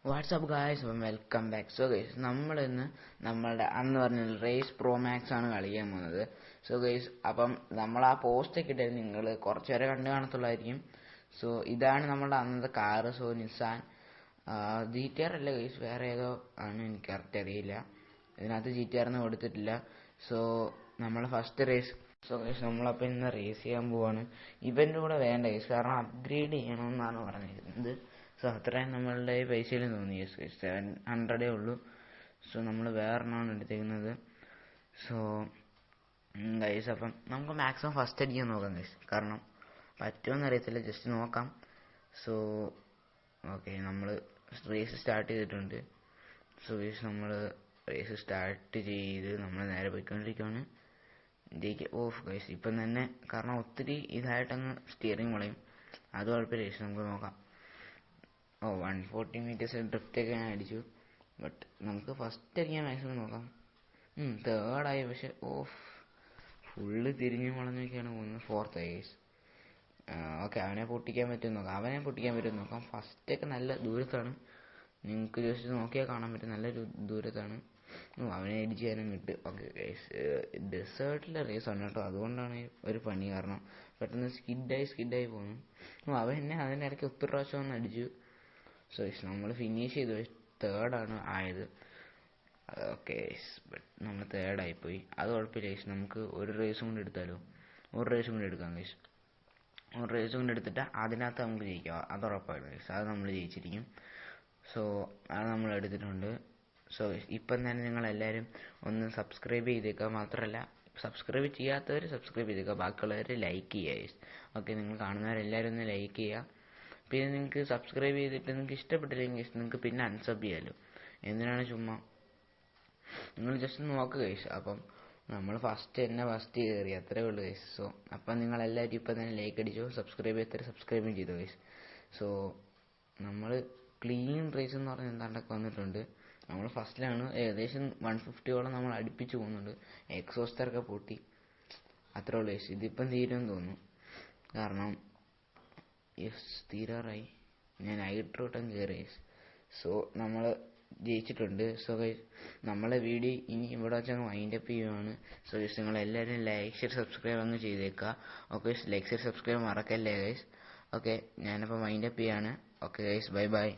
WhatsApp guys, അപ്പം welcome back. So guys, നമ്മളിന്ന് നമ്മളുടെ അന്ന് പറഞ്ഞ റേസ് പ്രോ മാക്സ് ആണ് കളിക്കാൻ പോകുന്നത്. സോ ഗൈസ്, അപ്പം നമ്മൾ ആ പോസ്റ്റൊക്കെ ഇട്ടായിരുന്നു, നിങ്ങൾ കുറച്ച് പേരെ കണ്ടു കാണത്തുള്ളായിരിക്കും. സോ ഇതാണ് നമ്മളുടെ അന്നത്തെ കാറ്. സോ നിസാൻ GTR അല്ല ഗൈസ്, വേറെ ഏതോ ആണ്, എനിക്ക് കറക്റ്റ് അറിയില്ല. ഇതിനകത്ത് GTR ഒന്നും കൊടുത്തിട്ടില്ല. സോ നമ്മൾ ഫസ്റ്റ് റേസ്. സോ ഗൈസ്, നമ്മളപ്പോൾ ഇന്ന് റേസ് ചെയ്യാൻ പോവാണ്. ഇവൻ്റെ കൂടെ വേണ്ട ഗൈസ്, കാരണം അപ്ഗ്രേഡ് ചെയ്യണമെന്നാണ് പറഞ്ഞിരുന്നത്. സോ അത്രയും നമ്മളുടെ പൈസയിൽ തോന്നി. 700 ഉള്ളൂ. സോ നമ്മൾ വേറെണ്ണമാണ് എടുത്തേക്കുന്നത്. സോ ഗൈസ്, അപ്പം നമുക്ക് മാക്സിമം ഫസ്റ്റ് അടിക്കാൻ നോക്കാം ഗൈസ്, കാരണം പറ്റുമെന്ന് അറിയത്തില്ല, ജസ്റ്റ് നോക്കാം. സോ ഓക്കെ, നമ്മൾ റേസ് സ്റ്റാർട്ട് ചെയ്തിട്ടുണ്ട്. സോ ഗൈസ്, നമ്മൾ റേസ് സ്റ്റാർട്ട് ചെയ്ത് നമ്മൾ നേരെ പോയിക്കൊണ്ടിരിക്കുകയാണ്. ഓഫ് ഗൈസ്, ഇപ്പം തന്നെ കാരണം ഒത്തിരി ഇതായിട്ടങ്ങ് സ്റ്റിയറിംഗ് വളയും, അത് കുഴപ്പമില്ല ഗൈസ്, നമുക്ക് നോക്കാം. 140 മീറ്റേഴ്സ് ഡ്രിഫ്റ്റൊക്കെ ഞാൻ അടിച്ചു. ബട്ട് നമുക്ക് ഫസ്റ്റ് അടിക്കാൻ മാക്സിമം നോക്കാം. തേർഡായി, പക്ഷെ ഫുള്ള് തിരിഞ്ഞു വളഞ്ഞൊക്കെയാണ് പോകുന്നത്. ഫോർത്തായി ഗൈസ്. ഓക്കെ, അവനെ പൊട്ടിക്കാൻ പറ്റുമെന്ന് നോക്കാം. ഫസ്റ്റൊക്കെ നല്ല ദൂരത്താണ്, നിങ്ങൾക്ക് ജസ്റ്റ് നോക്കിയാൽ കാണാൻ പറ്റും, നല്ലൊരു ദൂരത്താണ്. അവനെ ഇടിച്ച് ചെയ്യാനും കിട്ടും. ഓക്കെ ഗൈസ്, ഡെസേർട്ടിലെ റേസാണ് കേട്ടോ, അതുകൊണ്ടാണ് ഒരു പണി, കാരണം പെട്ടെന്ന് സ്കിഡായി പോകുന്നു. അവൻ എന്നെ അതിൻ്റെ ഇടയ്ക്ക് ഒത്തിരി പ്രാവശ്യം ഒന്ന് അടിച്ചു. സോ നമ്മൾ ഫിനിഷ് ചെയ്തു, തേർഡാണ് ആയത്. ഓക്കെ, ബട്ട് നമ്മൾ തേർഡായിപ്പോയി, അത് കുഴപ്പമില്ല ഗൈസ്. നമുക്ക് ഒരു റേസും കൂടി എടുത്താലോ? ഒരു റേസും കൂടി എടുക്കാം ഗൈസ്. ഒരു റേസും കൂടി എടുത്തിട്ട് അതിനകത്ത് നമുക്ക് ജയിക്കാം, അത് ഉറപ്പായിരുന്നു ഗൈസ്, അത് നമ്മൾ ജയിച്ചിരിക്കും. സോ അത് നമ്മൾ എടുത്തിട്ടുണ്ട്. സോ ഇപ്പം തന്നെ നിങ്ങളെല്ലാവരും ഒന്ന് സബ്സ്ക്രൈബ് ചെയ്തേക്കുക. മാത്രമല്ല, സബ്സ്ക്രൈബ് ചെയ്യാത്തവർ സബ്സ്ക്രൈബ് ചെയ്തേക്കുക, ബാക്കിയുള്ളവർ ലൈക്ക് ചെയ്യുക ഗൈസ്. ഓക്കെ, നിങ്ങൾ കാണുന്നവരെല്ലാവരും ഒന്ന് ലൈക്ക് ചെയ്യുക. പിന്നെ നിങ്ങൾക്ക് സബ്സ്ക്രൈബ് ചെയ്തിട്ട് നിങ്ങൾക്ക് ഇഷ്ടപ്പെട്ടില്ലെങ്കിൽ നിങ്ങൾക്ക് പിന്നെ അൺസബ് ചെയ്യാമല്ലോ, എന്തിനാണ് ചുമ്മാ, നിങ്ങൾ ജസ്റ്റ് നോക്കുക ഗൈസ്. അപ്പം നമ്മൾ ഫസ്റ്റ് കയറി, അത്രേ ഉള്ളൂ ഗൈസ്. സോ അപ്പം നിങ്ങളെല്ലാവരും ഇപ്പം തന്നെ ലൈക്ക് അടിച്ചോ, സബ്സ്ക്രൈബ് ചെയ്യാത്തവർ സബ്സ്ക്രൈബും ചെയ്തു ഗൈസ്. സോ നമ്മൾ ക്ലീൻ റേസ് എന്ന് പറഞ്ഞാൽ എന്താണ്ടൊക്കെ വന്നിട്ടുണ്ട്. നമ്മൾ ഫസ്റ്റിലാണ്, ഏകദേശം 150ഓളം നമ്മൾ അടുപ്പിച്ച് പോകുന്നുണ്ട്. എക്സോസ്റ്ററൊക്കെ പൊട്ടി, അത്രേ ഉള്ളൂ ഗൈസ്. ഇതിപ്പം തീരുമെന്ന് തോന്നുന്നു, കാരണം തീരാറായി. ഞാൻ ഹൈഡ്രോട്ടം കയറി. സോ നമ്മൾ ജയിച്ചിട്ടുണ്ട്. സോ ഗൈസ്, നമ്മളെ വീഡിയോ ഇനി ഇവിടെ വെച്ചങ്ങ് വൈൻഡപ്പ് ചെയ്യുവാണ്. സോ ഗൈസ്, നിങ്ങളെല്ലാവരും ലൈക്ക് ഷെയർ സബ്സ്ക്രൈബ് അങ്ങ് ചെയ്തേക്കുക. ഓക്കെ, ലൈക്ക് ഷെയർ സബ്സ്ക്രൈബ് മറക്കല്ലേ ഗൈസ്. ഓക്കെ, ഞാനപ്പോൾ വൈൻഡപ്പ് ചെയ്യാണ്. Okay guys, by.